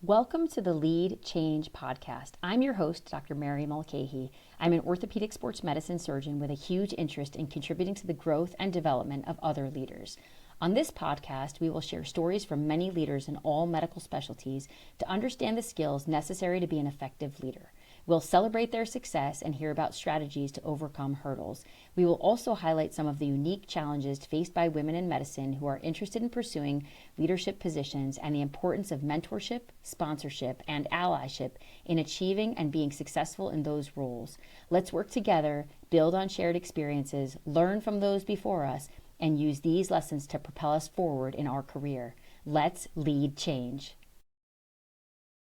Welcome to the Lead Change podcast. I'm your host, Dr. Mary Mulcahey. I'm an orthopedic sports medicine surgeon with a huge interest in contributing to the growth and development of other leaders. On this podcast, we will share stories from many leaders in all medical specialties to understand the skills necessary to be an effective leader. We'll celebrate their success and hear about strategies to overcome hurdles. We will also highlight some of the unique challenges faced by women in medicine who are interested in pursuing leadership positions and the importance of mentorship, sponsorship, and allyship in achieving and being successful in those roles. Let's work together, build on shared experiences, learn from those before us, and use these lessons to propel us forward in our career. Let's lead change.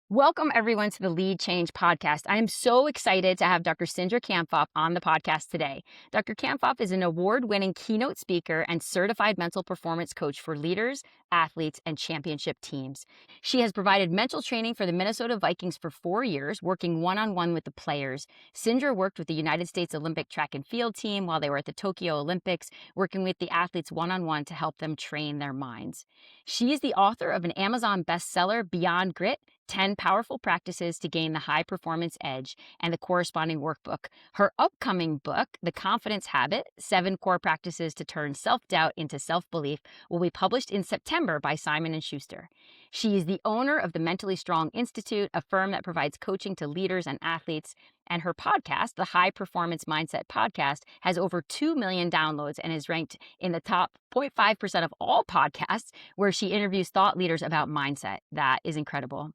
Welcome, everyone, to the Lead Change podcast. I am so excited to have Dr. Cindra Kamphoff on the podcast today. Dr. Kamphoff is an award-winning keynote speaker and certified mental performance coach for leaders, athletes, and championship teams. She has provided mental training for the Minnesota Vikings for 4 years, working one-on-one with the players. Cindra worked with the United States Olympic track and field team while they were at the Tokyo Olympics, working with the athletes one-on-one to help them train their minds. She is the author of an Amazon bestseller, Beyond Grit, 10 Powerful Practices to Gain the High Performance Edge, and the corresponding workbook. Her upcoming book, The Confidence Habit, 7 Core Practices to Turn Self-Doubt into Self-Belief, will be published in September by Simon & Schuster. She is the owner of the Mentally Strong Institute, a firm that provides coaching to leaders and athletes. And her podcast, the High Performance Mindset Podcast, has over 2 million downloads and is ranked in the top 0.5% of all podcasts where she interviews thought leaders about mindset. That is incredible.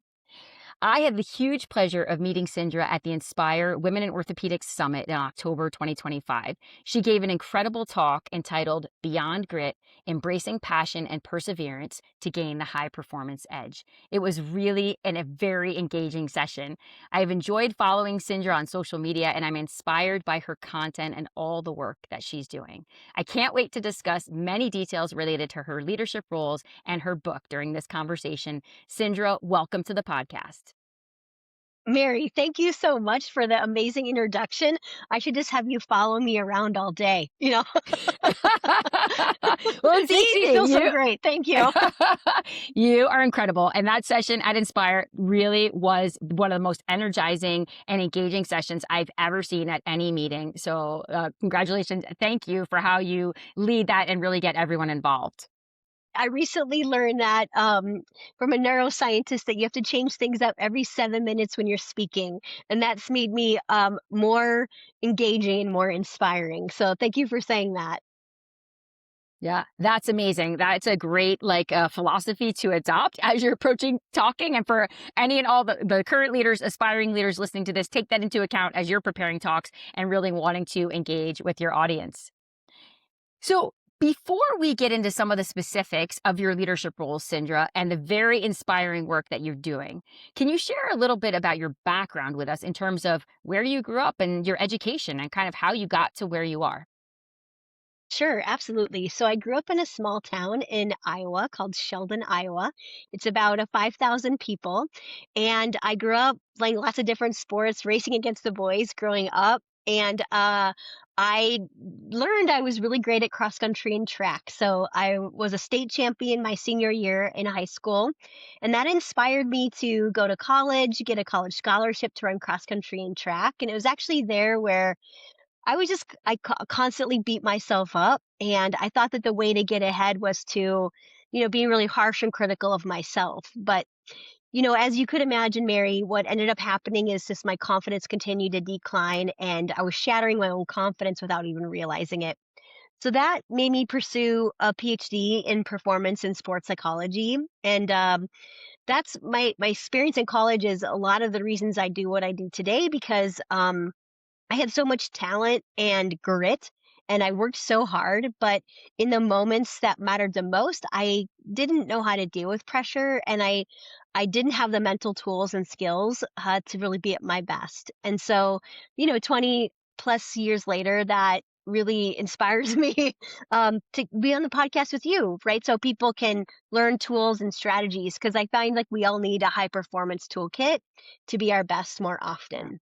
I had the huge pleasure of meeting Cindra at the Inspire Women in Orthopedics Summit in October 2025. She gave an incredible talk entitled Beyond Grit, Embracing Passion and Perseverance to Gain the High Performance Edge. It was really a very engaging session. I've enjoyed following Cindra on social media, and I'm inspired by her content and all the work that she's doing. I can't wait to discuss many details related to her leadership roles and her book during this conversation. Cindra, welcome to the podcast. Mary, thank you so much for the amazing introduction. I should just have you follow me around all day, Well, it's Makes me easy. feel so great. Thank you. You are incredible. And that session at Inspire really was one of the most energizing and engaging sessions I've ever seen at any meeting. So congratulations. Thank you for how you lead that and really get everyone involved. I recently learned that from a neuroscientist that you have to change things up every 7 minutes when you're speaking. And that's made me more engaging and more inspiring. So thank you for saying that. Yeah, that's amazing. That's a great philosophy to adopt as you're approaching talking. And for any and all the current leaders, aspiring leaders listening to this, take that into account as you're preparing talks and really wanting to engage with your audience. So before we get into some of the specifics of your leadership roles, Cindra, and the very inspiring work that you're doing, can you share a little bit about your background with us in terms of where you grew up and your education and kind of how you got to where you are? Sure, absolutely. So I grew up in a small town in Iowa called Sheldon, Iowa. It's about 5,000 people. And I grew up playing lots of different sports, racing against the boys growing up. And I learned I was really great at cross country and track. So I was a state champion my senior year in high school. And that inspired me to go to college, get a college scholarship to run cross country and track. And it was actually there where constantly beat myself up, and I thought that the way to get ahead was to, be really harsh and critical of myself. But, as you could imagine, Mary, what ended up happening is just my confidence continued to decline, and I was shattering my own confidence without even realizing it. So that made me pursue a PhD in performance and sports psychology, and that's my experience in college is a lot of the reasons I do what I do today because I had so much talent and grit and I worked so hard, but in the moments that mattered the most, I didn't know how to deal with pressure and I didn't have the mental tools and skills to really be at my best. And so, 20 plus years later, that really inspires me to be on the podcast with you, right? So people can learn tools and strategies because I find like we all need a high performance toolkit to be our best more often.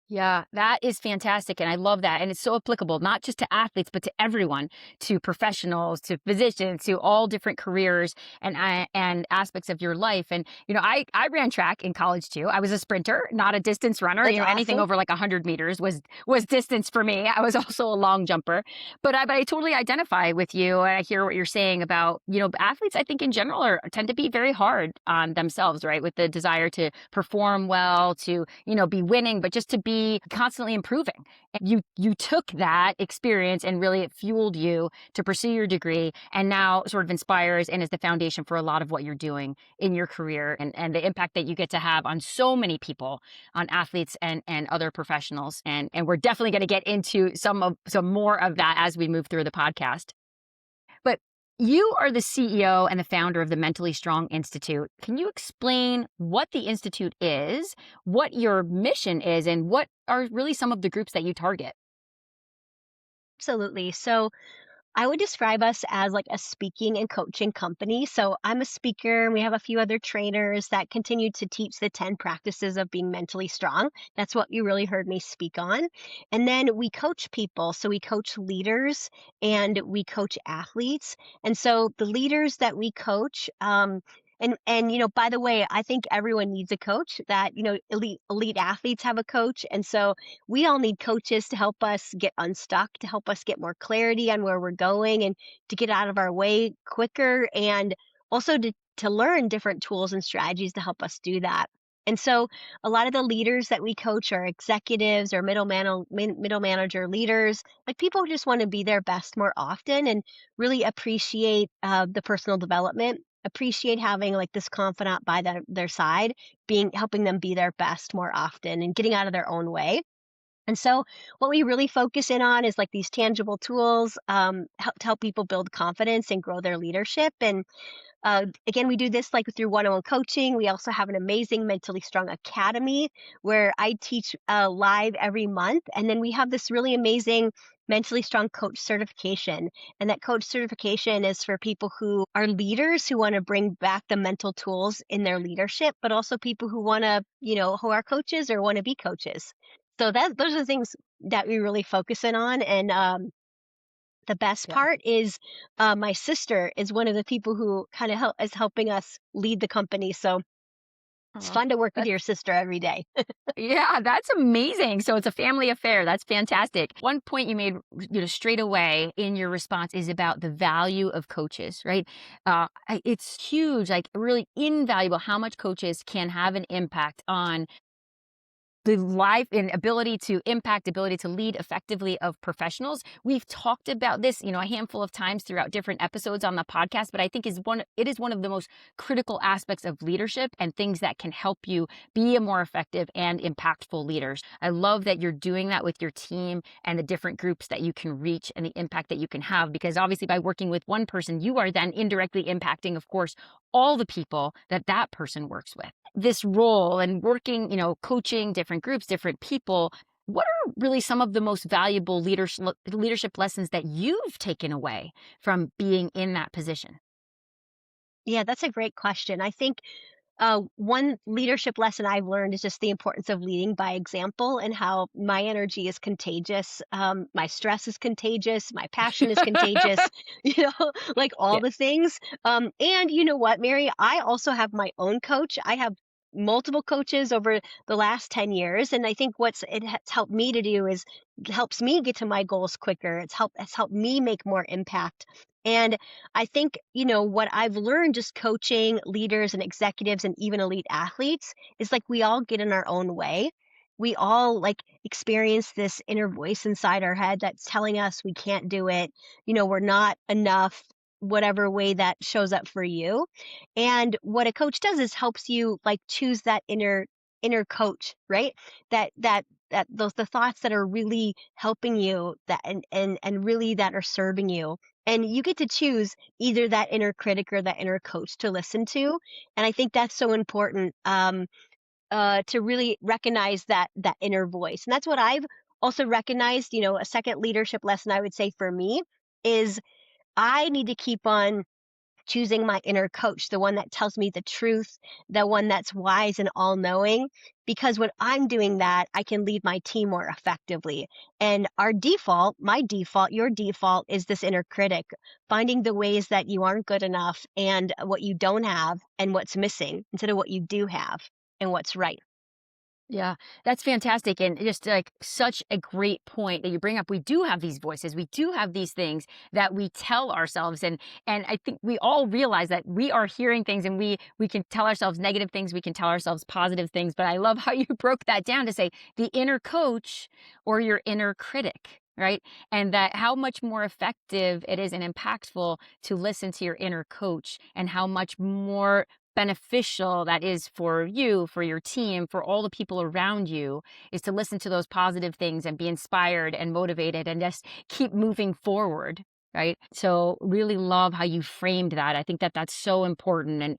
Yeah, that is fantastic. And I love that. And it's so applicable, not just to athletes, but to everyone, to professionals, to physicians, to all different careers and aspects of your life. And, I ran track in college too. I was a sprinter, not a distance runner. That's Anything awesome. over like 100 meters was distance for me. I was also a long jumper. But I totally identify with you. And I hear what you're saying about, athletes, I think in general tend to be very hard on themselves, right? With the desire to perform well, to, be winning, but just to be constantly improving. And you took that experience and really it fueled you to pursue your degree and now sort of inspires and is the foundation for a lot of what you're doing in your career and the impact that you get to have on so many people, on athletes and other professionals. And we're definitely going to get into some more of that as we move through the podcast. But you are the CEO and the founder of the Mentally Strong Institute. Can you explain what the Institute is, what your mission is, and what are really some of the groups that you target? Absolutely. So I would describe us as like a speaking and coaching company. So I'm a speaker, and we have a few other trainers that continue to teach the 10 practices of being mentally strong. That's what you really heard me speak on. And then we coach people. So we coach leaders and we coach athletes. And so the leaders that we coach, and by the way, I think everyone needs a coach. That elite athletes have a coach, and so we all need coaches to help us get unstuck, to help us get more clarity on where we're going and to get out of our way quicker, and also to learn different tools and strategies to help us do that. And so a lot of the leaders that we coach are executives or middle manager leaders, like people who just want to be their best more often and really appreciate the personal development, appreciate having like this confidant by their side, being helping them be their best more often and getting out of their own way. And so what we really focus in on is like these tangible tools, to help people build confidence and grow their leadership. And again, we do this like through one-on-one coaching. We also have an amazing Mentally Strong Academy where I teach live every month. And then we have this really amazing Mentally Strong Coach certification. And that coach certification is for people who are leaders who want to bring back the mental tools in their leadership, but also people who want to, who are coaches or want to be coaches. So those are the things that we really focus in on. And the best Yeah. part is, my sister is one of the people who kinda is helping us lead the company, so it's Oh, fun to work with that's your sister every day. yeah, that's amazing. So it's a family affair. That's fantastic. One point you made, straight away in your response is about the value of coaches, right? It's huge, like really invaluable how much coaches can have an impact on the life and ability to impact, ability to lead effectively of professionals. We've talked about this, a handful of times throughout different episodes on the podcast, but I think it is one of the most critical aspects of leadership and things that can help you be a more effective and impactful leaders. I love that you're doing that with your team and the different groups that you can reach and the impact that you can have, because obviously by working with one person, you are then indirectly impacting, of course, all the people that that person works with. This role and working, coaching different groups, different people, what are really some of the most valuable leadership lessons that you've taken away from being in that position? Yeah, that's a great question. I think one leadership lesson I've learned is just the importance of leading by example and how my energy is contagious. My stress is contagious. My passion is contagious, like all Yeah. the things. And you know what, Mary? I also have my own coach. I have multiple coaches over the last 10 years. And I think what's helped me to do is helps me get to my goals quicker. It's helped me make more impact. And I think, what I've learned just coaching leaders and executives and even elite athletes is like we all get in our own way. We all like experience this inner voice inside our head that's telling us we can't do it, we're not enough, whatever way that shows up for you. And what a coach does is helps you like choose that inner coach, right? That those the thoughts that are really helping you that and really that are serving you, and you get to choose either that inner critic or that inner coach to listen to. And I think that's so important, to really recognize that inner voice. And that's what I've also recognized. A second leadership lesson I would say for me is I need to keep on choosing my inner coach, the one that tells me the truth, the one that's wise and all knowing. Because when I'm doing that, I can lead my team more effectively. And our default, my default, your default is this inner critic, finding the ways that you aren't good enough and what you don't have and what's missing instead of what you do have and what's right. Yeah, that's fantastic. And just like such a great point that you bring up. We do have these voices. We do have these things that we tell ourselves. And I think we all realize that we are hearing things and we can tell ourselves negative things, we can tell ourselves positive things. But I love how you broke that down to say the inner coach or your inner critic. Right. And that how much more effective it is and impactful to listen to your inner coach and how much more beneficial that is for you, for your team, for all the people around you, is to listen to those positive things and be inspired and motivated and just keep moving forward. Right. So really love how you framed that. I think that that's so important. And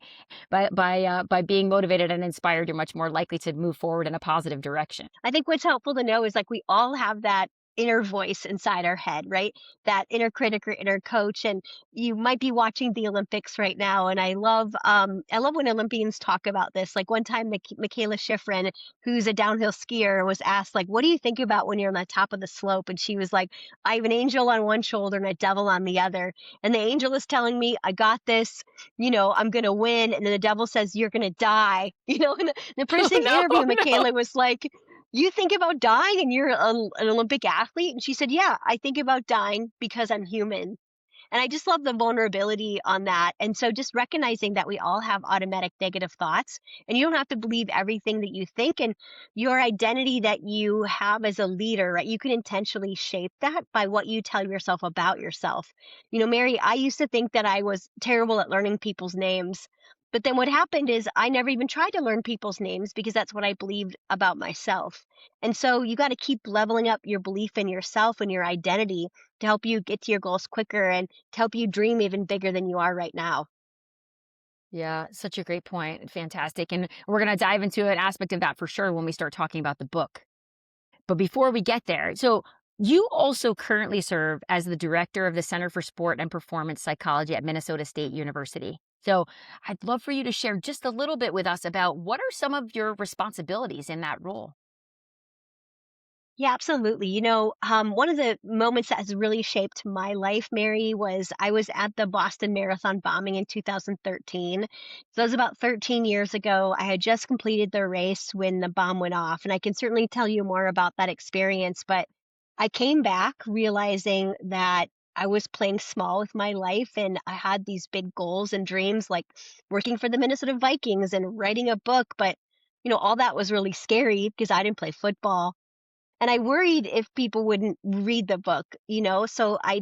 by being motivated and inspired, you're much more likely to move forward in a positive direction. I think what's helpful to know is like we all have that inner voice inside our head, right? That inner critic or inner coach. And you might be watching the Olympics right now. And I love when Olympians talk about this. Like one time Michaela Schifrin, who's a downhill skier, was asked, like, what do you think about when you're on the top of the slope? And she was like, I have an angel on one shoulder and a devil on the other. And the angel is telling me, I got this, I'm gonna win. And then the devil says, you're gonna die. And the Oh person no, interviewing no. Michaela was like, you think about dying and you're an Olympic athlete? And she said, yeah, I think about dying because I'm human. And I just love the vulnerability on that. And so just recognizing that we all have automatic negative thoughts and you don't have to believe everything that you think and your identity that you have as a leader, right? You can intentionally shape that by what you tell yourself about yourself. Mary, I used to think that I was terrible at learning people's names. But then what happened is I never even tried to learn people's names because that's what I believed about myself. And so you got to keep leveling up your belief in yourself and your identity to help you get to your goals quicker and to help you dream even bigger than you are right now. Yeah, such a great point. Fantastic. And we're going to dive into an aspect of that for sure when we start talking about the book. But before we get there, so you also currently serve as the director of the Center for Sport and Performance Psychology at Minnesota State University. So I'd love for you to share just a little bit with us about what are some of your responsibilities in that role? Yeah, absolutely. One of the moments that has really shaped my life, Mary, was I was at the Boston Marathon bombing in 2013. So that was about 13 years ago. I had just completed the race when the bomb went off. And I can certainly tell you more about that experience. But I came back realizing that I was playing small with my life and I had these big goals and dreams like working for the Minnesota Vikings and writing a book. But, all that was really scary because I didn't play football and I worried if people wouldn't read the book, so I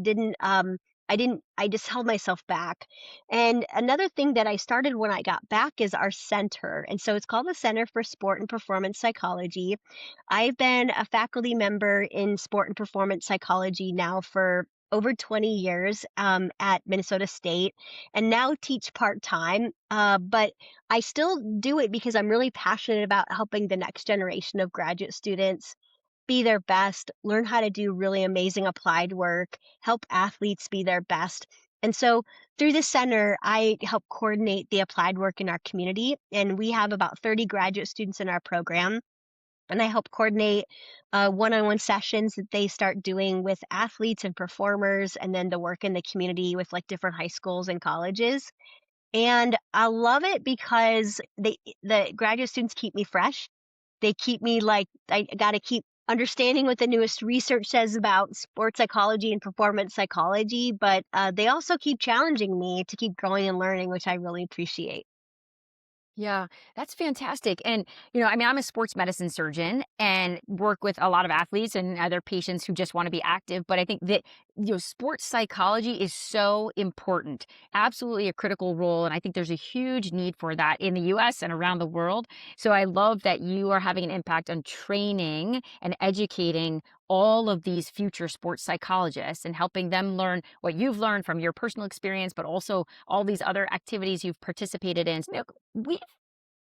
just held myself back. And another thing that I started when I got back is our center. And so it's called the Center for Sport and Performance Psychology. I've been a faculty member in sport and performance psychology now for over 20 years at Minnesota State and now teach part time. But I still do it because I'm really passionate about helping the next generation of graduate students be their best, learn how to do really amazing applied work, help athletes be their best. And so through the center, I help coordinate the applied work in our community. And we have about 30 graduate students in our program. And I help coordinate one on one sessions that they start doing with athletes and performers, and then the work in the community with like different high schools and colleges. And I love it because the graduate students keep me fresh. They keep me like I got to keep understanding what the newest research says about sports psychology and performance psychology, but they also keep challenging me to keep growing and learning, which I really appreciate. Yeah, that's fantastic. And, I mean, I'm a sports medicine surgeon and work with a lot of athletes and other patients who just want to be active. But I think that, sports psychology is so important, absolutely a critical role. And I think there's a huge need for that in the US and around the world. So I love that you are having an impact on training and educating all of these future sports psychologists and helping them learn what you've learned from your personal experience, but also all these other activities you've participated in. So, we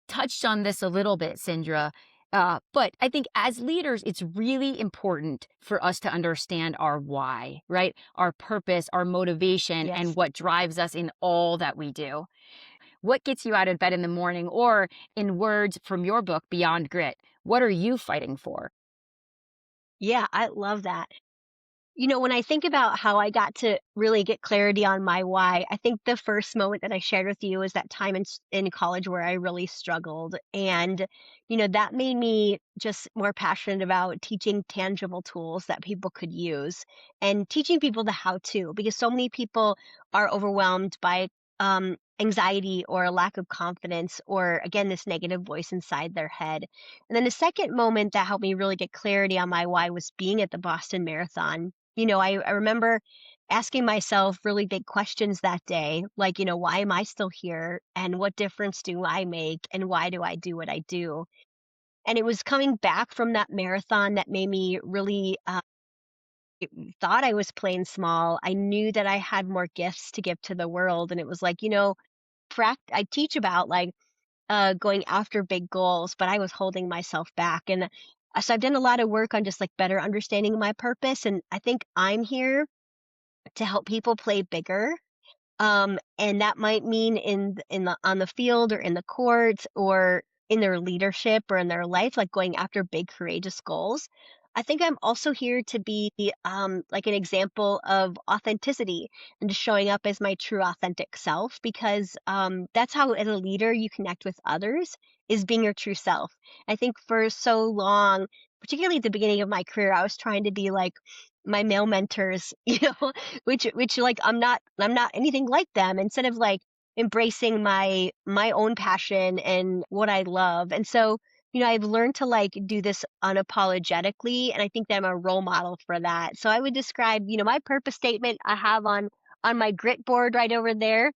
touched on this a little bit, Cindra. But I think as leaders, it's really important for us to understand our why, right? Our purpose, our motivation, and Yes. what drives us in all that we do. What gets you out of bed in the morning? Or, in words from your book, Beyond Grit, what are you fighting for? Yeah, I love that. When I think about how I got to really get clarity on my why, I think the first moment that I shared with you is that time in college where I really struggled. And, that made me just more passionate about teaching tangible tools that people could use and teaching people the how to, because so many people are overwhelmed by anxiety or a lack of confidence or, again, this negative voice inside their head. And then the second moment that helped me really get clarity on my why was being at the Boston Marathon. I remember asking myself really big questions that day, like, why am I still here? And what difference do I make? And why do I do what I do? And it was coming back from that marathon that made me really thought I was playing small. I knew that I had more gifts to give to the world. And it was like, I teach about like going after big goals, but I was holding myself back. And so I've done a lot of work on just like better understanding my purpose. And I think I'm here to help people play bigger. And that might mean in the on the field or in the court or in their leadership or in their life, like going after big courageous goals. I think I'm also here to be like an example of authenticity and just showing up as my true authentic self, because that's how as a leader you connect with others, is being your true self. I think for so long, particularly at the beginning of my career, I was trying to be like my male mentors, which like I'm not anything like them, instead of like embracing my own passion and what I love. And so, I've learned to like do this unapologetically, and I think that I'm a role model for that. So I would describe, my purpose statement I have on my grit board right over there.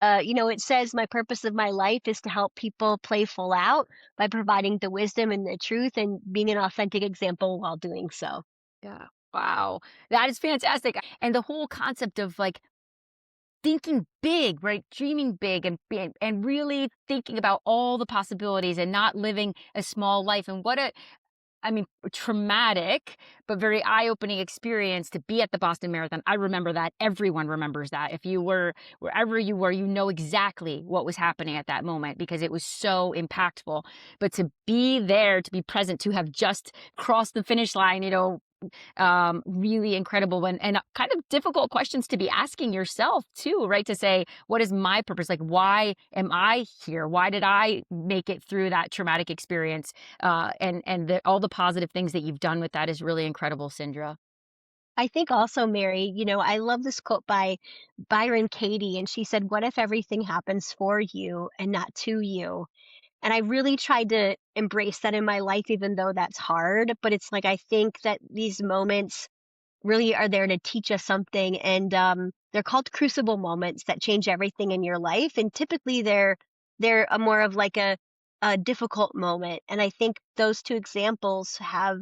It says my purpose of my life is to help people play full out by providing the wisdom and the truth and being an authentic example while doing so. Yeah. Wow. That is fantastic. And the whole concept of like thinking big, right? Dreaming big and really thinking about all the possibilities and not living a small life. And what a I mean, traumatic, but very eye-opening experience to be at the Boston Marathon. I remember that. Everyone remembers that. If you were wherever you were, you know exactly what was happening at that moment because it was so impactful. But to be there, to be present, to have just crossed the finish line, really incredible and kind of difficult questions to be asking yourself too, right? To say, what is my purpose? Like, why am I here? Why did I make it through that traumatic experience? All the positive things that you've done with that is really incredible, Cindra. I think also, Mary, I love this quote by Byron Katie, and she said, "What if everything happens for you and not to you?" And I really tried to embrace that in my life, even though that's hard. But it's like, I think that these moments really are there to teach us something. And they're called crucible moments that change everything in your life. And typically they're a more of like a difficult moment. And I think those two examples have,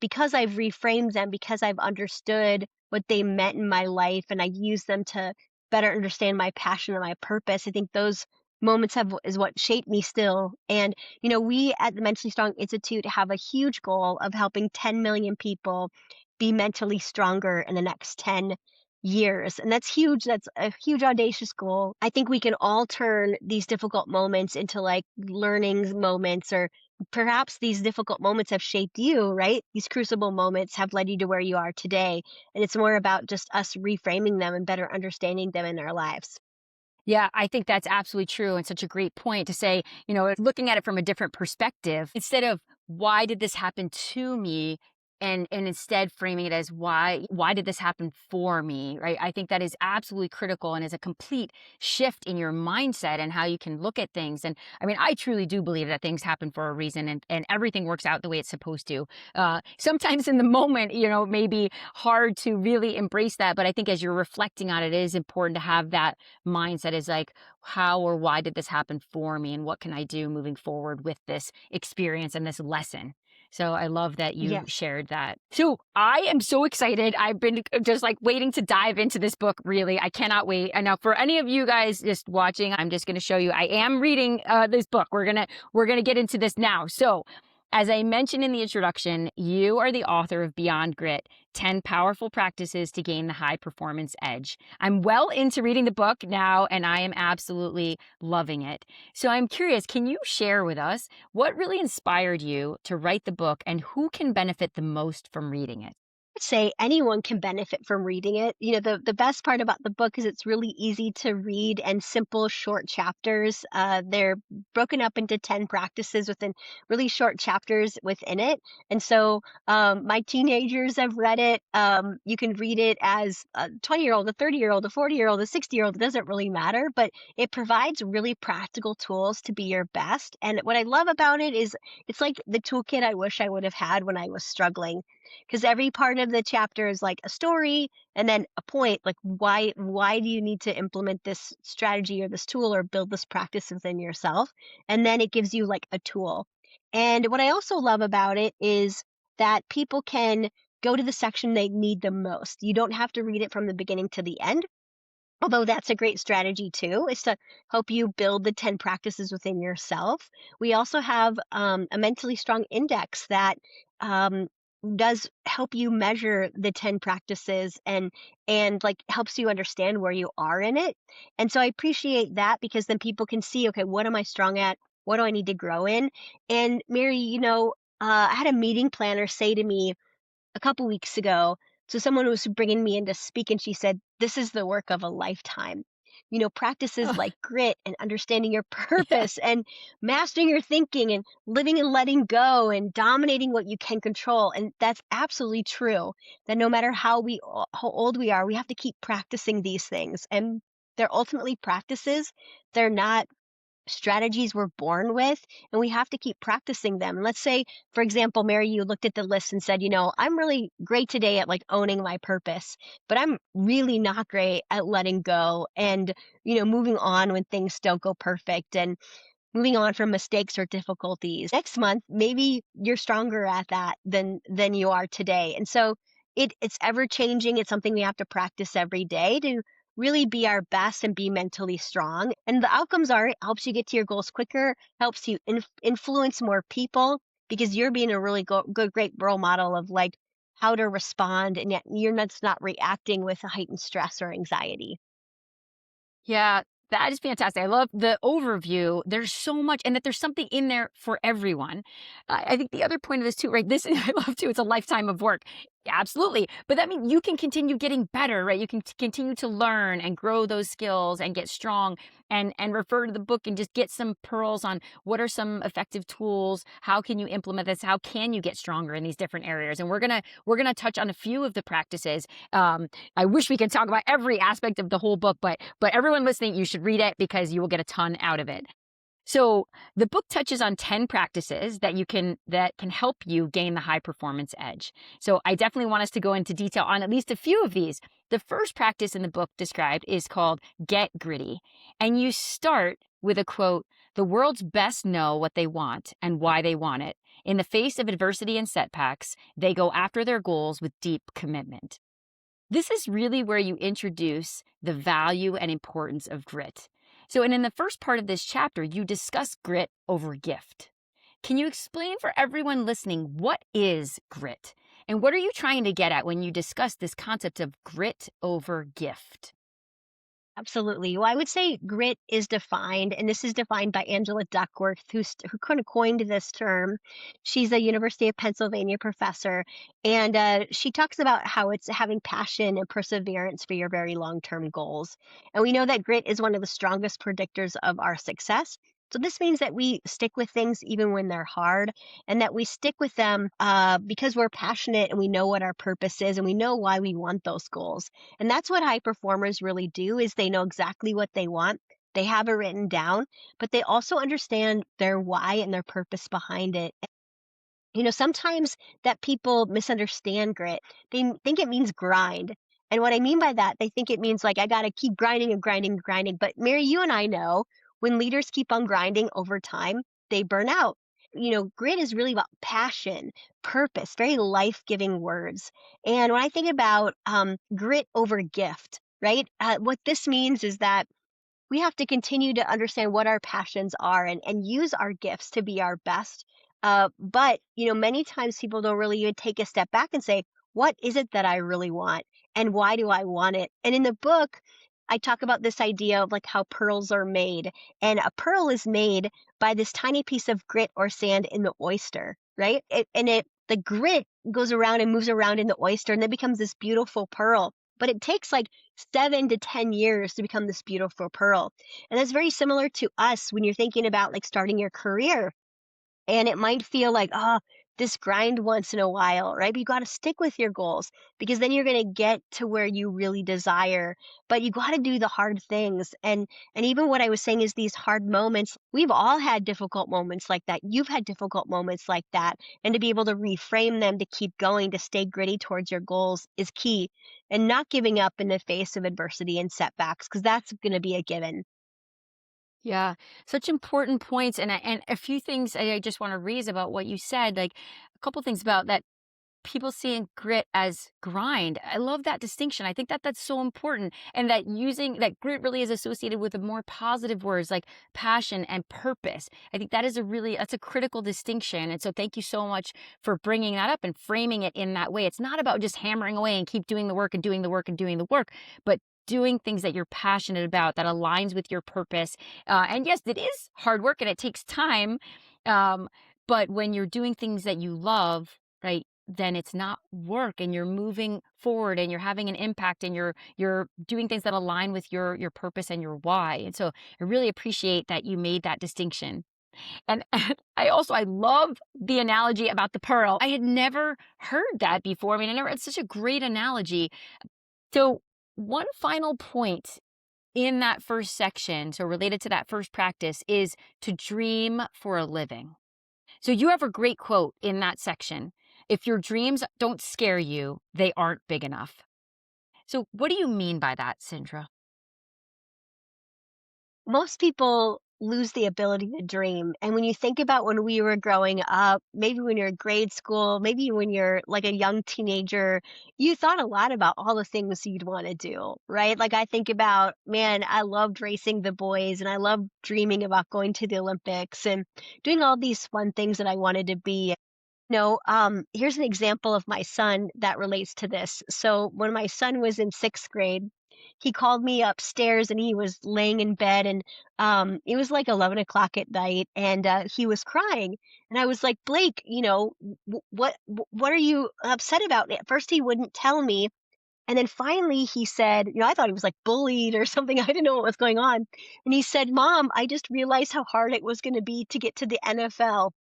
because I've reframed them, because I've understood what they meant in my life and I use them to better understand my passion and my purpose. I think those moments have is what shaped me still. And we at the Mentally Strong Institute have a huge goal of helping 10 million people be mentally stronger in the next 10 years. And that's huge. That's a huge audacious goal. I think we can all turn these difficult moments into like learning moments, or perhaps these difficult moments have shaped you, right? These crucible moments have led you to where you are today. And it's more about just us reframing them and better understanding them in our lives. Yeah, I think that's absolutely true and such a great point to say, looking at it from a different perspective instead of why did this happen to me and instead framing it as why did this happen for me, right? I think that is absolutely critical and is a complete shift in your mindset and how you can look at things. And I mean, I truly do believe that things happen for a reason and everything works out the way it's supposed to. Sometimes in the moment, maybe hard to really embrace that, but I think as you're reflecting on it, it is important to have that mindset is like, how or why did this happen for me? And what can I do moving forward with this experience and this lesson? So I love that you Yes. shared that. So I am so excited. I've been just like waiting to dive into this book, really. I cannot wait. And now for any of you guys just watching, I'm just going to show you I am reading this book. We're going to get into this now. So as I mentioned in the introduction, you are the author of Beyond Grit, 10 Powerful Practices to Gain the High Performance Edge. I'm well into reading the book now, and I am absolutely loving it. So I'm curious, can you share with us what really inspired you to write the book and who can benefit the most from reading it? Say anyone can benefit from reading it. The best part about the book is it's really easy to read and simple, short chapters. They're broken up into 10 practices within really short chapters within it. And so my teenagers have read it. You can read it as a 20-year-old, a 30-year-old, a 40-year-old, a 60-year-old. It doesn't really matter, but it provides really practical tools to be your best. And what I love about it is it's like the toolkit I wish I would have had when I was struggling, because every part of the chapter is like a story and then a point, like why do you need to implement this strategy or this tool or build this practice within yourself, and then it gives you like a tool. And what I also love about it is that people can go to the section they need the most. You don't have to read it from the beginning to the end, although that's a great strategy too, is to help you build the 10 practices within yourself. We also have a mentally strong index that um, does help you measure the 10 practices and like helps you understand where you are in it. And so I appreciate that, because then people can see, okay, what am I strong at? What do I need to grow in? And Mary, I had a meeting planner say to me a couple weeks ago. So someone was bringing me in to speak, and she said, "This is the work of a lifetime." Practices Oh, like grit and understanding your yeah. purpose and mastering your thinking and living and letting go and dominating what you can control. And that's absolutely true. That no matter how old we are, we have to keep practicing these things. And they're ultimately practices. They're not strategies we're born with, and we have to keep practicing them. Let's say, for example, Mary, you looked at the list and said, I'm really great today at like owning my purpose, but I'm really not great at letting go and, moving on when things don't go perfect and moving on from mistakes or difficulties. Next month, maybe you're stronger at that than you are today. And so it's ever changing. It's something we have to practice every day to really be our best and be mentally strong. And the outcomes are, it helps you get to your goals quicker, helps you influence more people, because you're being a really good, great role model of like how to respond, and yet you're not reacting with a heightened stress or anxiety. Yeah, that is fantastic. I love the overview. There's so much, and that there's something in there for everyone. I think the other point of this too, right? This I love too. It's a lifetime of work. Yeah, absolutely. But that means you can continue getting better, right? You can continue to learn and grow those skills and get strong and refer to the book and just get some pearls on what are some effective tools. How can you implement this? How can you get stronger in these different areas? And we're gonna touch on a few of the practices. I wish we could talk about every aspect of the whole book, but everyone listening, you should read it because you will get a ton out of it. So the book touches on 10 practices that can help you gain the high performance edge. So I definitely want us to go into detail on at least a few of these. The first practice in the book described is called Get Gritty. And you start with a quote, "The world's best know what they want and why they want it. In the face of adversity and setbacks, they go after their goals with deep commitment." This is really where you introduce the value and importance of grit. So, and in the first part of this chapter, you discuss grit over gift. Can you explain for everyone listening what is grit? And what are you trying to get at when you discuss this concept of grit over gift? Absolutely. Well, I would say grit is defined, and this is defined by Angela Duckworth, who kind of coined this term. She's a University of Pennsylvania professor, and she talks about how it's having passion and perseverance for your very long-term goals. And we know that grit is one of the strongest predictors of our success. So this means that we stick with things even when they're hard, and that we stick with them because we're passionate and we know what our purpose is and we know why we want those goals. And that's what high performers really do, is they know exactly what they want. They have it written down, but they also understand their why and their purpose behind it. Sometimes that people misunderstand grit. They think it means grind. And what I mean by that, they think it means like I got to keep grinding and grinding and grinding. But Mary, you and I know when leaders keep on grinding over time, they burn out. Grit is really about passion, purpose, very life-giving words. And when I think about grit over gift, right? What this means is that we have to continue to understand what our passions are and use our gifts to be our best. But many times people don't really even take a step back and say, what is it that I really want? And why do I want it? And in the book, I talk about this idea of like how pearls are made. And a pearl is made by this tiny piece of grit or sand in the oyster, right? The grit goes around and moves around in the oyster and then becomes this beautiful pearl. But it takes like 7 to 10 years to become this beautiful pearl. And that's very similar to us when you're thinking about like starting your career. And it might feel like, oh, this grind once in a while, right? But you got to stick with your goals because then you're going to get to where you really desire. But you got to do the hard things. And even what I was saying is these hard moments, we've all had difficult moments like that. You've had difficult moments like that. And to be able to reframe them, to keep going, to stay gritty towards your goals is key. And not giving up in the face of adversity and setbacks, because that's going to be a given. Yeah, such important points, and a few things I just want to raise about what you said. Like a couple things about that people seeing grit as grind. I love that distinction. I think that that's so important, and that using that grit really is associated with the more positive words like passion and purpose. I think that is that's a critical distinction. And so, thank you so much for bringing that up and framing it in that way. It's not about just hammering away and keep doing the work and doing the work and doing the work, but doing things that you're passionate about that aligns with your purpose. And yes, it is hard work and it takes time. Um, but when you're doing things that you love, right, then it's not work and you're moving forward and you're having an impact and you're doing things that align with your purpose and your why. And so I really appreciate that you made that distinction. And I love the analogy about the pearl. I had never heard that before. I mean, it's such a great analogy. So one final point in that first section, so related to that first practice, is to dream for a living. So you have a great quote in that section. If your dreams don't scare you, they aren't big enough. So what do you mean by that, Cindra? Most people lose the ability to dream. And when you think about when we were growing up, maybe when you're in grade school, maybe when you're like a young teenager, you thought a lot about all the things you'd want to do, right? Like I think about, man, I loved racing the boys and I loved dreaming about going to the Olympics and doing all these fun things that I wanted to be. No, here's an example of my son that relates to this. So when my son was in 6th grade, he called me upstairs and he was laying in bed and it was like 11 o'clock at night and he was crying. And I was like, Blake, what are you upset about? At first he wouldn't tell me. And then finally he said, I thought he was like bullied or something. I didn't know what was going on. And he said, Mom, I just realized how hard it was going to be to get to the NFL.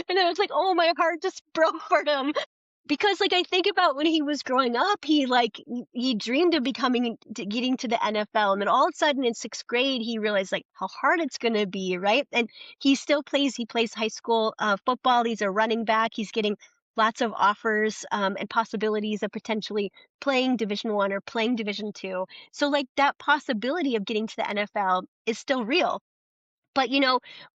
And I was like, "Oh, my heart just broke for him." Because, like, I think about when he was growing up, he dreamed of getting to the NFL, and then all of a sudden in 6th grade, he realized, like, how hard it's gonna be, right? And he plays high school, football, he's a running back, he's getting lots of offers, and possibilities of potentially playing Division 1 or playing Division 2. So, like, that possibility of getting to the NFL is still real. But,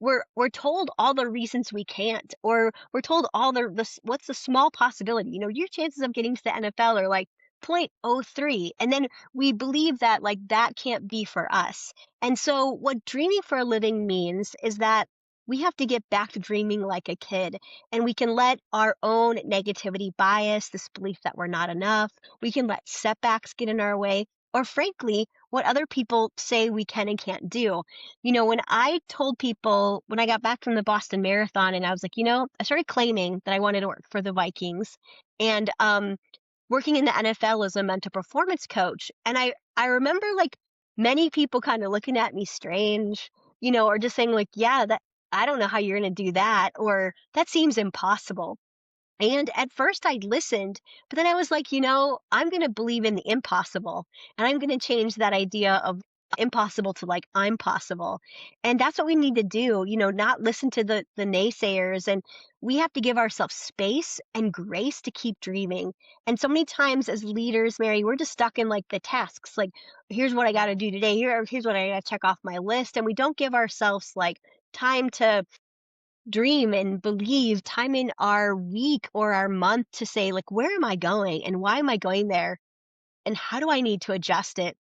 we're told all the reasons we can't, or we're told all what's the small possibility? Your chances of getting to the NFL are like 0.03. And then we believe that like that can't be for us. And so what dreaming for a living means is that we have to get back to dreaming like a kid, and we can let our own negativity bias, this belief that we're not enough, we can let setbacks get in our way, or frankly, what other people say we can and can't do. When I told people when I got back from the Boston Marathon and I was like, I started claiming that I wanted to work for the Vikings and working in the NFL as a mental performance coach. And I remember like many people kind of looking at me strange, or just saying like, yeah, that I don't know how you're going to do that, or that seems impossible. And at first I listened, but then I was like, I'm going to believe in the impossible. And I'm going to change that idea of impossible to like, I'm possible. And that's what we need to do, not listen to the naysayers. And we have to give ourselves space and grace to keep dreaming. And so many times as leaders, Mary, we're just stuck in like the tasks, like, here's what I got to do today. Here's what I got to check off my list. And we don't give ourselves like time to dream and believe time in our week or our month to say, like, where am I going and why am I going there? And how do I need to adjust it?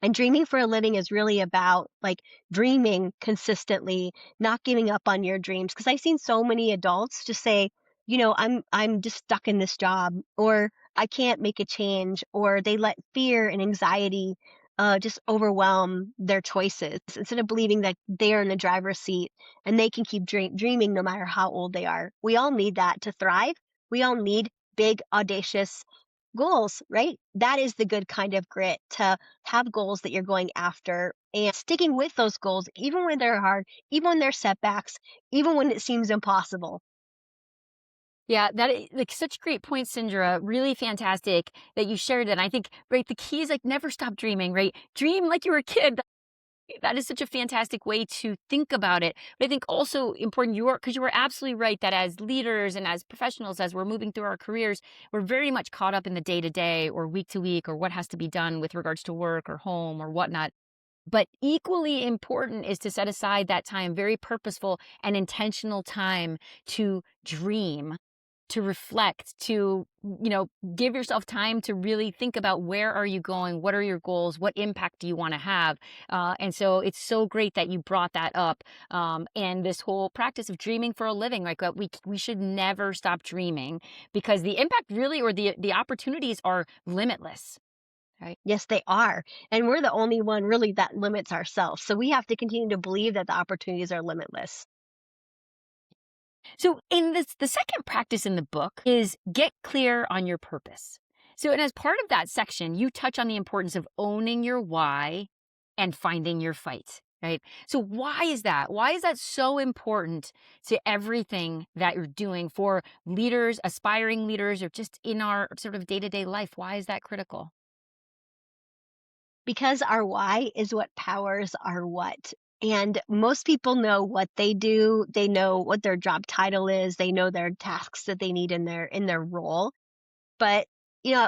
And dreaming for a living is really about like dreaming consistently, not giving up on your dreams. Cause I've seen so many adults just say, I'm just stuck in this job, or I can't make a change, or they let fear and anxiety just overwhelm their choices instead of believing that they're in the driver's seat and they can keep dreaming no matter how old they are. We all need that to thrive. We all need big, audacious goals, right? That is the good kind of grit, to have goals that you're going after and sticking with those goals, even when they're hard, even when they're setbacks, even when it seems impossible. Yeah, that is like such great points, Cindra. Really fantastic that you shared that. And I think, right, the key is like never stop dreaming, right? Dream like you were a kid. That is such a fantastic way to think about it. But I think also important, because you were absolutely right that as leaders and as professionals, as we're moving through our careers, we're very much caught up in the day to day or week to week or what has to be done with regards to work or home or whatnot. But equally important is to set aside that time, very purposeful and intentional time to dream, to reflect, to, give yourself time to really think about where are you going? What are your goals? What impact do you want to have? And so it's so great that you brought that up. And this whole practice of dreaming for a living, like we should never stop dreaming because the impact really, or the opportunities are limitless. Right. Yes, they are. And we're the only one really that limits ourselves. So we have to continue to believe that the opportunities are limitless. So, in this, the second practice in the book is get clear on your purpose. So, and as part of that section, you touch on the importance of owning your why and finding your fight, right? So, why is that? Why is that so important to everything that you're doing for leaders, aspiring leaders, or just in our sort of day to day life? Why is that critical? Because our why is what powers our what. And most people know what they do. They know what their job title is. They know their tasks that they need in their role. But,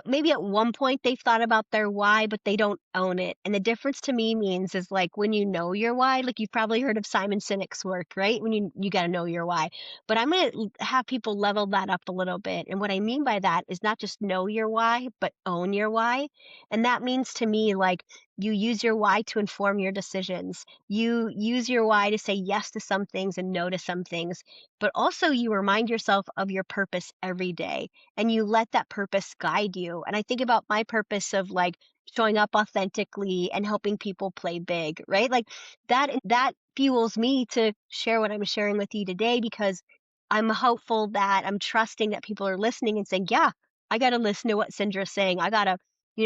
maybe at one point they've thought about their why, but they don't own it. And the difference to me means is like when you know your why, like you've probably heard of Simon Sinek's work, right? When you got to know your why. But I'm going to have people level that up a little bit. And what I mean by that is not just know your why, but own your why. And that means to me like you use your why to inform your decisions. You use your why to say yes to some things and no to some things, but also you remind yourself of your purpose every day and you let that purpose guide you. And I think about my purpose of like showing up authentically and helping people play big, right? Like that fuels me to share what I'm sharing with you today because I'm hopeful that I'm trusting that people are listening and saying, yeah, I got to listen to what Cindra's saying. I got to,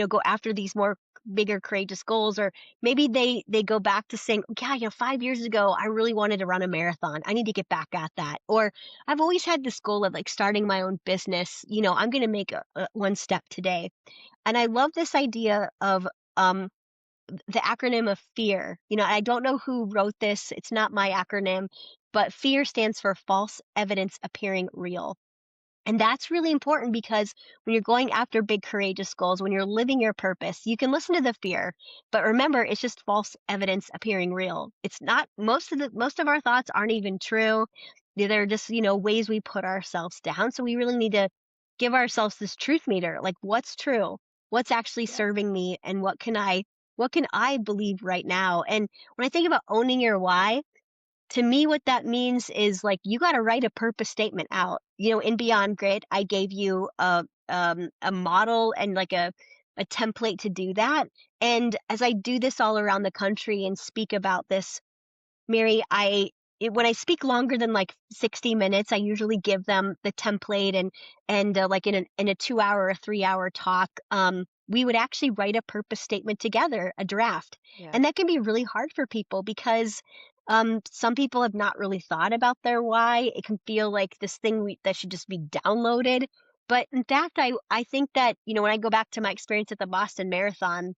go after these more bigger courageous goals, or maybe they go back to saying, yeah, 5 years ago I really wanted to run a marathon, I need to get back at that. Or I've always had this goal of like starting my own business, I'm going to make one step today. And I love this idea of um the acronym of fear. I don't know who wrote this, it's not my acronym, but fear stands for false evidence appearing real. And that's really important because when you're going after big, courageous goals, when you're living your purpose, you can listen to the fear, but remember, it's just false evidence appearing real. It's not most of our thoughts aren't even true. They're just, ways we put ourselves down. So we really need to give ourselves this truth meter. Like what's true? What's actually Yeah. serving me? And what can I believe right now? And when I think about owning your why, to me, what that means is like you got to write a purpose statement out. In Beyond Grid, I gave you a model and like a template to do that. And as I do this all around the country and speak about this, Mary, when I speak longer than like 60 minutes, I usually give them the template and like in a 2 hour or 3 hour talk, we would actually write a purpose statement together, a draft. Yeah. And that can be really hard for people because some people have not really thought about their why. It can feel like this thing that should just be downloaded. But in fact, I think that, when I go back to my experience at the Boston Marathon,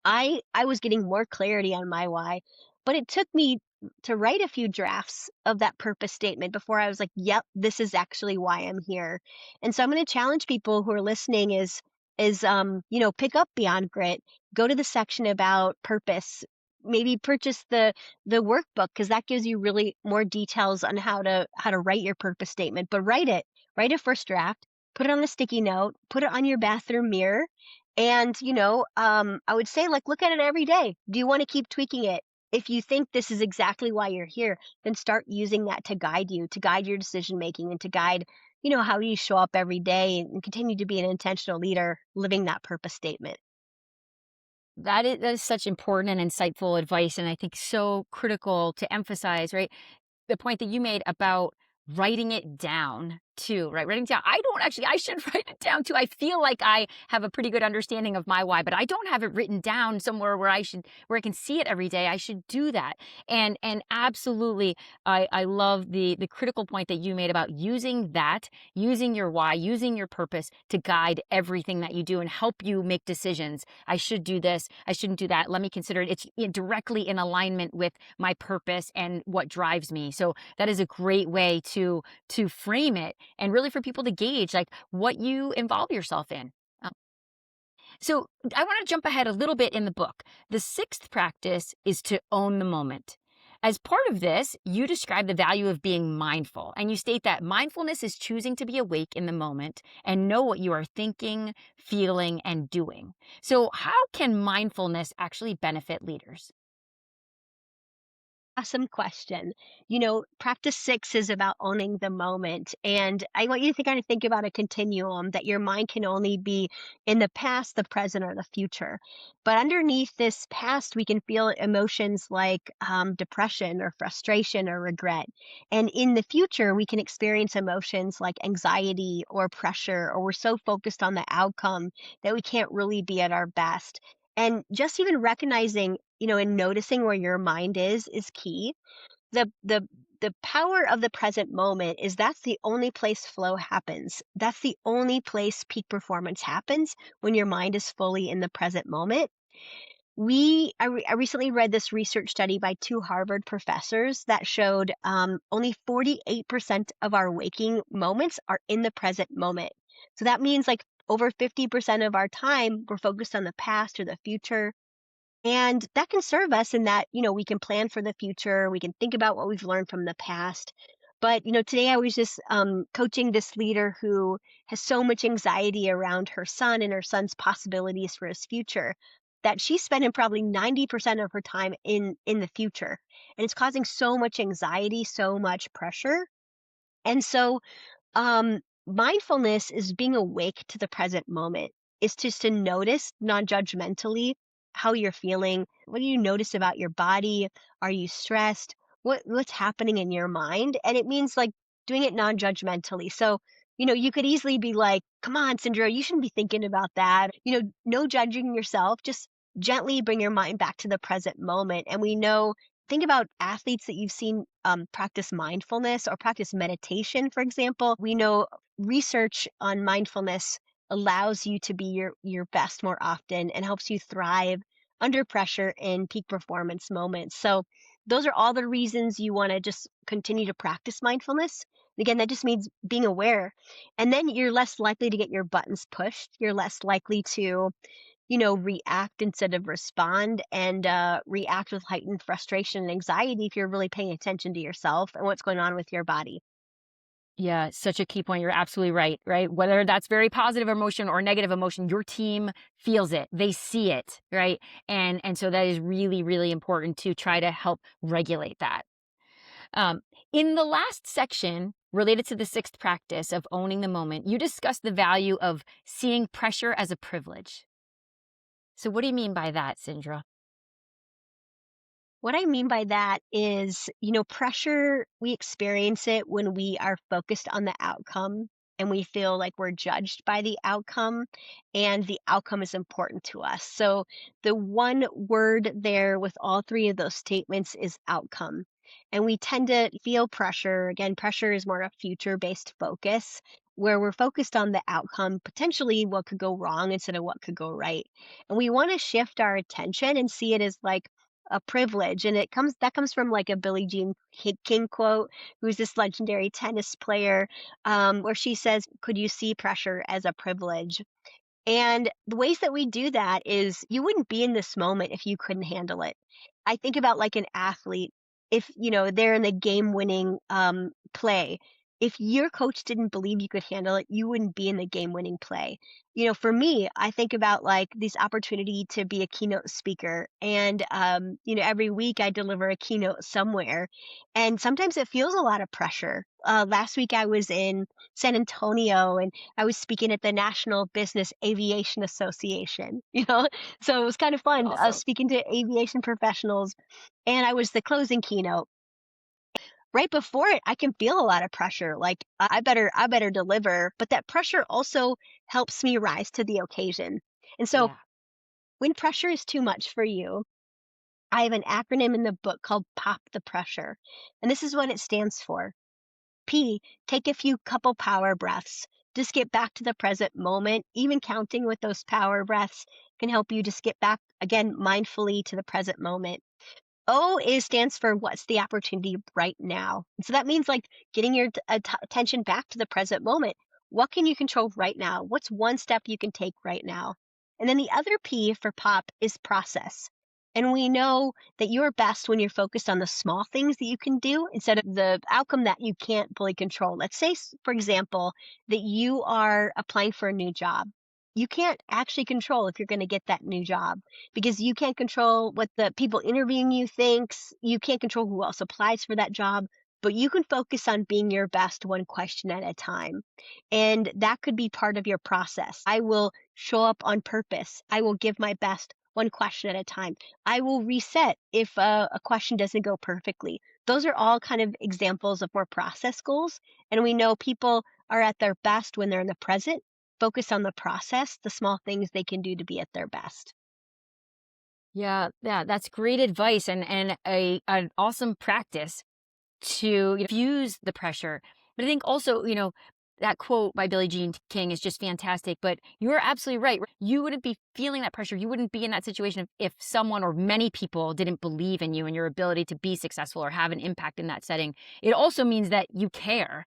I was getting more clarity on my why, but it took me to write a few drafts of that purpose statement before I was like, "Yep, this is actually why I'm here." And so I'm going to challenge people who are listening is pick up Beyond Grit, go to the section about purpose, maybe purchase the workbook because that gives you really more details on how to write your purpose statement. But write a first draft, put it on a sticky note, put it on your bathroom mirror, and I would say like look at it every day. Do you want to keep tweaking it? If you think this is exactly why you're here, then start using that to guide you, to guide your decision making, and to guide how you show up every day and continue to be an intentional leader living that purpose statement. That is such important and insightful advice, and I think so critical to emphasize, right? The point that you made about writing it down too, right? Writing down. I don't actually, I should write it down too. I feel like I have a pretty good understanding of my why, but I don't have it written down somewhere where I can see it every day. I should do that. And absolutely, I love the critical point that you made about using your why, using your purpose to guide everything that you do and help you make decisions. I should do this. I shouldn't do that. Let me consider it. It's directly in alignment with my purpose and what drives me. So that is a great way to frame it and really for people to gauge like what you involve yourself in. Um, so I want to jump ahead a little bit in the book. The sixth practice is to own the moment. As part of this, you describe the value of being mindful, and you state that mindfulness is choosing to be awake in the moment and know what you are thinking, feeling, and doing. So, how can mindfulness actually benefit leaders? Awesome question. Practice 6 is about owning the moment. And I want you to kind of think about a continuum that your mind can only be in the past, the present, or the future. But underneath this past, we can feel emotions like depression or frustration or regret. And in the future, we can experience emotions like anxiety or pressure, or we're so focused on the outcome that we can't really be at our best. And just even recognizing, and noticing where your mind is key. The power of the present moment is that's the only place flow happens. That's the only place peak performance happens when your mind is fully in the present moment. I recently read this research study by two Harvard professors that showed only 48% of our waking moments are in the present moment. So that means like over 50% of our time we're focused on the past or the future, and that can serve us in that, we can plan for the future, we can think about what we've learned from the past. But, today I was just coaching this leader who has so much anxiety around her son and her son's possibilities for his future that she's spending probably 90% of her time in the future. And it's causing so much anxiety, so much pressure. And so mindfulness is being awake to the present moment. It's just to notice non-judgmentally how you're feeling. What do you notice about your body? Are you stressed? What's happening in your mind? And it means like doing it non-judgmentally. So, you could easily be like, "Come on, Cindra, you shouldn't be thinking about that." No judging yourself, just gently bring your mind back to the present moment. And we know think about athletes that you've seen practice mindfulness or practice meditation, for example. We know research on mindfulness allows you to be your best more often and helps you thrive under pressure in peak performance moments. So those are all the reasons you want to just continue to practice mindfulness. Again, that just means being aware. And then you're less likely to get your buttons pushed. You're less likely to react instead of respond, and react with heightened frustration and anxiety if you're really paying attention to yourself and what's going on with your body. Yeah, such a key point. You're absolutely right, right? Whether that's very positive emotion or negative emotion, your team feels it. They see it, right? And so that is really, really important to try to help regulate that. Um, in the last section related to the sixth practice of owning the moment, you discuss the value of seeing pressure as a privilege. So what do you mean by that, Sindra? What I mean by that is, pressure, we experience it when we are focused on the outcome and we feel like we're judged by the outcome and the outcome is important to us. So the one word there with all three of those statements is outcome. And we tend to feel pressure. Again, pressure is more a future based focus where we're focused on the outcome, potentially what could go wrong instead of what could go right. And we want to shift our attention and see it as like, a privilege, and that comes from, like, a Billie Jean King quote, who's this legendary tennis player, where she says, "Could you see pressure as a privilege?" And the ways that we do that is you wouldn't be in this moment if you couldn't handle it. I think about like an athlete, if, they're in the game-winning play. If your coach didn't believe you could handle it, you wouldn't be in the game-winning play. For me, I think about like this opportunity to be a keynote speaker. And, every week I deliver a keynote somewhere. And sometimes it feels a lot of pressure. Last week I was in San Antonio and I was speaking at the National Business Aviation Association, so it was kind of fun, Awesome. speaking to aviation professionals, and I was the closing keynote. Right before it, I can feel a lot of pressure, like, I better deliver, but that pressure also helps me rise to the occasion. And so Yeah. when pressure is too much for you, I have an acronym in the book called POP the Pressure, and this is what it stands for. P, take a few couple power breaths. Just get back to the present moment. Even counting with those power breaths can help you just get back again mindfully to the present moment. O is stands for what's the opportunity right now. So that means like getting your attention back to the present moment. What can you control right now? What's one step you can take right now? And then the other P for pop is process. And we know that you're best when you're focused on the small things that you can do instead of the outcome that you can't fully control. Let's say, for example, that you are applying for a new job. You can't actually control if you're going to get that new job because you can't control what the people interviewing you thinks. You can't control who else applies for that job, but you can focus on being your best one question at a time. And that could be part of your process. I will show up on purpose. I will give my best one question at a time. I will reset if a question doesn't go perfectly. Those are all kind of examples of more process goals. And we know people are at their best when they're in the present. Focus on the process, the small things they can do to be at their best. Yeah, yeah, that's great advice and an awesome practice to diffuse the pressure. But I think also, that quote by Billie Jean King is just fantastic. But you're absolutely right. You wouldn't be feeling that pressure. You wouldn't be in that situation if someone or many people didn't believe in you and your ability to be successful or have an impact in that setting. It also means that you care.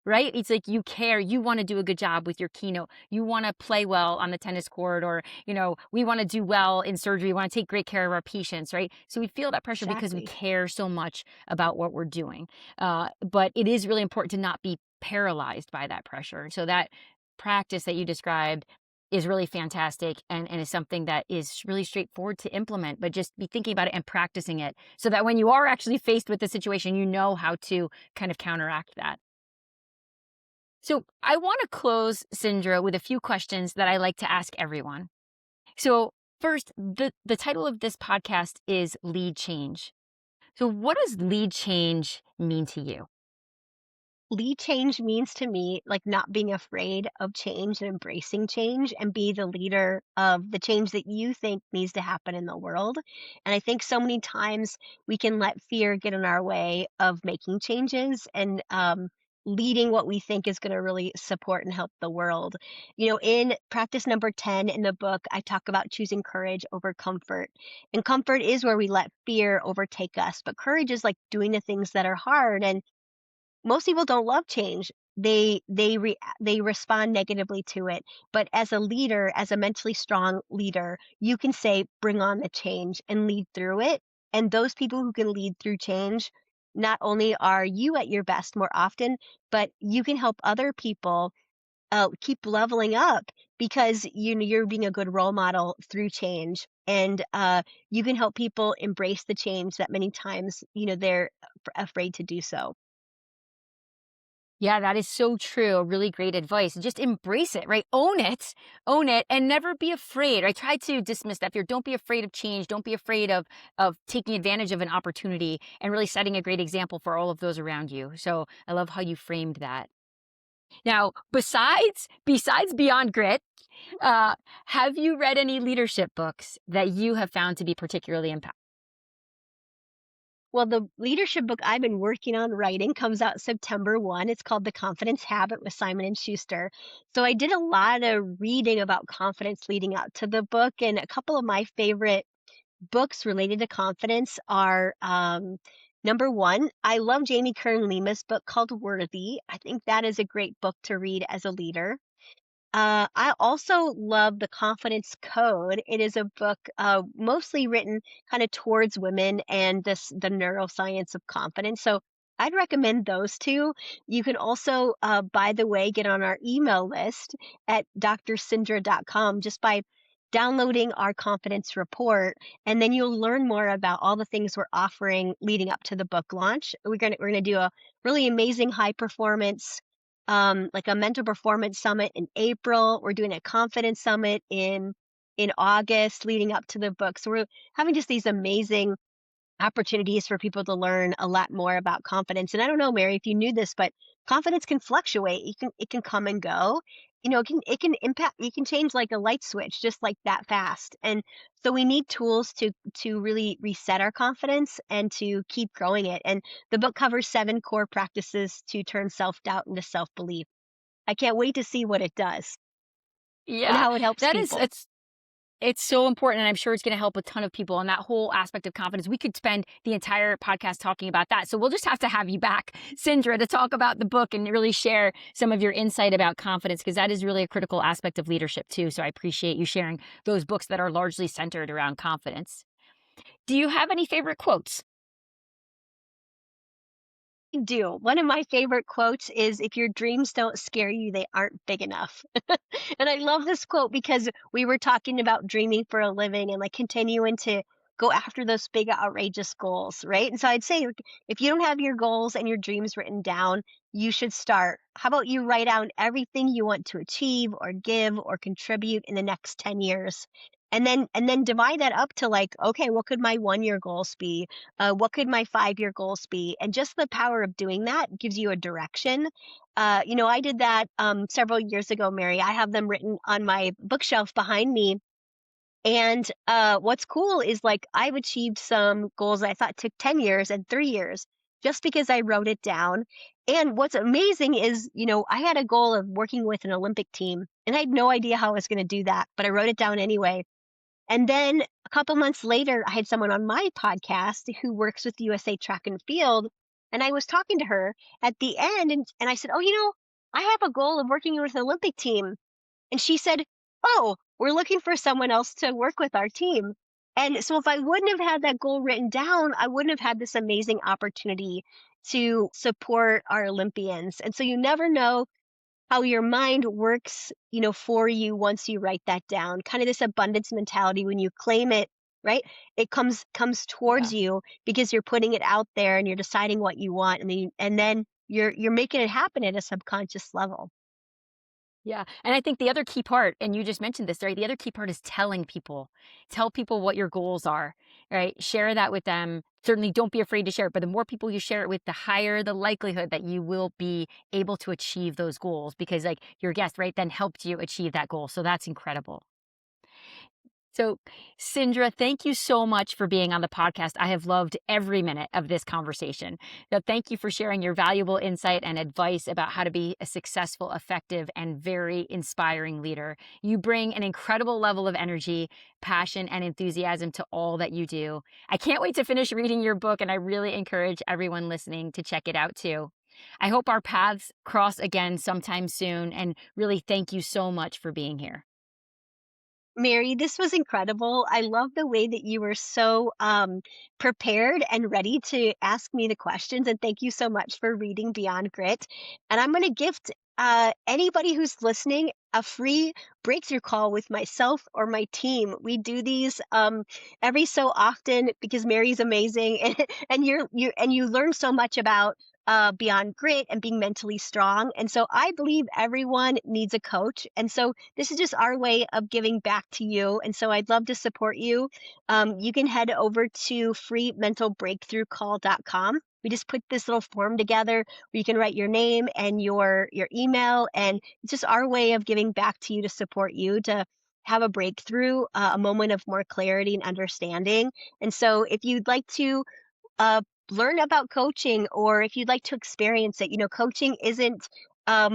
Right? It's like you care, you wanna do a good job with your keynote, you wanna play well on the tennis court, or, we wanna do well in surgery, we wanna take great care of our patients, right? So we feel that pressure because we Exactly. care so much about what we're doing. But it is really important to not be paralyzed by that pressure. So that practice that you described is really fantastic and is something that is really straightforward to implement, but just be thinking about it and practicing it so that when you are actually faced with the situation, you know how to kind of counteract that. So I want to close, Cindra, with a few questions that I like to ask everyone. So first, the title of this podcast is Lead Change. So what does lead change mean to you? Lead change means to me like not being afraid of change and embracing change and be the leader of the change that you think needs to happen in the world. And I think so many times we can let fear get in our way of making changes and leading what we think is going to really support and help the world. In practice number 10 in the book, I talk about choosing courage over comfort. And comfort is where we let fear overtake us, but courage is like doing the things that are hard. And most people don't love change. They respond negatively to it. But as a leader, as a mentally strong leader, you can say, bring on the change and lead through it. And those people who can lead through change, not only are you at your best more often, but you can help other people keep leveling up because you're being a good role model through change. And you can help people embrace the change that many times, they're afraid to do so. Yeah, that is so true. Really great advice. Just embrace it, right? Own it, and never be afraid. I try to dismiss that fear. Don't be afraid of change. Don't be afraid of taking advantage of an opportunity and really setting a great example for all of those around you. So I love how you framed that. Now, besides Beyond Grit, uh, have you read any leadership books that you have found to be particularly impactful? Well, the leadership book I've been working on writing comes out September 1. It's called The Confidence Habit with Simon and Schuster. So I did a lot of reading about confidence leading out to the book, and a couple of my favorite books related to confidence are number one, I love Jamie Kern Lima's book called Worthy. I think that is a great book to read as a leader. I also love The Confidence Code. It is a book mostly written kind of towards women and the neuroscience of confidence. So I'd recommend those two. You can also, by the way, get on our email list at drcindra.com just by downloading our confidence report, and then you'll learn more about all the things we're offering leading up to the book launch. We're gonna do a really amazing high performance like a mental performance summit in April. We're doing a confidence summit in August leading up to the book. So we're having just these amazing opportunities for people to learn a lot more about confidence. And I don't know, Mary, if you knew this, but confidence can fluctuate. It can come and go. It can impact. You can change like a light switch just like that fast. And so we need tools to really reset our confidence and to keep growing it. And the book covers 7 core practices to turn self-doubt into self-belief. I can't wait to see what it does and Yeah, how it helps that is people. it's so important, and I'm sure it's going to help a ton of people. And that whole aspect of confidence, we could spend the entire podcast talking about that. So we'll just have to have you back, Cindra, to talk about the book and really share some of your insight about confidence, because that is really a critical aspect of leadership too. So I appreciate you sharing those books that are largely centered around confidence. Do you have any favorite quotes? Do. One of my favorite quotes is, "If your dreams don't scare you, they aren't big enough." And I love this quote because we were talking about dreaming for a living and like continuing to go after those big, outrageous goals, right? And so I'd say, like, if you don't have your goals and your dreams written down, you should start. How about you write down everything you want to achieve or give or contribute in the next 10 years? And then divide that up to like, okay, what could my 1 year goals be? What could my 5 year goals be? And just the power of doing that gives you a direction. I did that several years ago, Mary. I have them written on my bookshelf behind me. And what's cool is like I've achieved some goals that I thought took 10 years and 3 years just because I wrote it down. And what's amazing is, I had a goal of working with an Olympic team, and I had no idea how I was going to do that, but I wrote it down anyway. And then a couple months later, I had someone on my podcast who works with USA Track and Field, and I was talking to her at the end, and I said, "Oh, I have a goal of working with an Olympic team." And she said, "Oh, we're looking for someone else to work with our team." And so if I wouldn't have had that goal written down, I wouldn't have had this amazing opportunity to support our Olympians. And so you never know how your mind works, for you once you write that down. Kind of this abundance mentality when you claim it, right? It comes Yeah. towards you because you're putting it out there and you're deciding what you want, and then you're making it happen at a subconscious level. Yeah. And I think the other key part, and you just mentioned this, right? The other key part is telling people. Tell people what your goals are, right? Share that with them. Certainly don't be afraid to share it, but the more people you share it with, the higher the likelihood that you will be able to achieve those goals, because like your guest, right, then helped you achieve that goal. So that's incredible. So, Cindra, thank you so much for being on the podcast. I have loved every minute of this conversation. So, thank you for sharing your valuable insight and advice about how to be a successful, effective, and very inspiring leader. You bring an incredible level of energy, passion, and enthusiasm to all that you do. I can't wait to finish reading your book, and I really encourage everyone listening to check it out too. I hope our paths cross again sometime soon, and really thank you so much for being here. Mary, this was incredible. I love the way that you were so prepared and ready to ask me the questions. And thank you so much for reading Beyond Grit. And I'm going to gift anybody who's listening a free breakthrough call with myself or my team. We do these every so often because Mary's amazing, and you learn so much about Beyond Grit and being mentally strong. And so I believe everyone needs a coach. And so this is just our way of giving back to you. And so I'd love to support you. You can head over to freementalbreakthroughcall.com. We just put this little form together where you can write your name and your email. And it's just our way of giving back to you to support you to have a breakthrough, a moment of more clarity and understanding. And so if you'd like to uh, learn about coaching, or if you'd like to experience it. Coaching isn't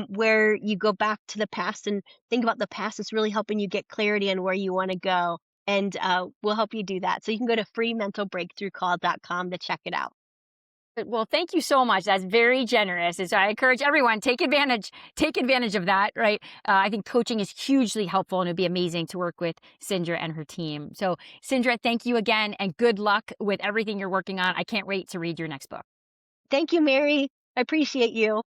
where you go back to the past and think about the past. It's really helping you get clarity on where you want to go. And we'll help you do that. So you can go to freementalbreakthroughcall.com to check it out. Well, thank you so much. That's very generous. And so I encourage everyone, take advantage of that, right? I think coaching is hugely helpful, and it'd be amazing to work with Cindra and her team. So Cindra, thank you again, and good luck with everything you're working on. I can't wait to read your next book. Thank you, Mary. I appreciate you.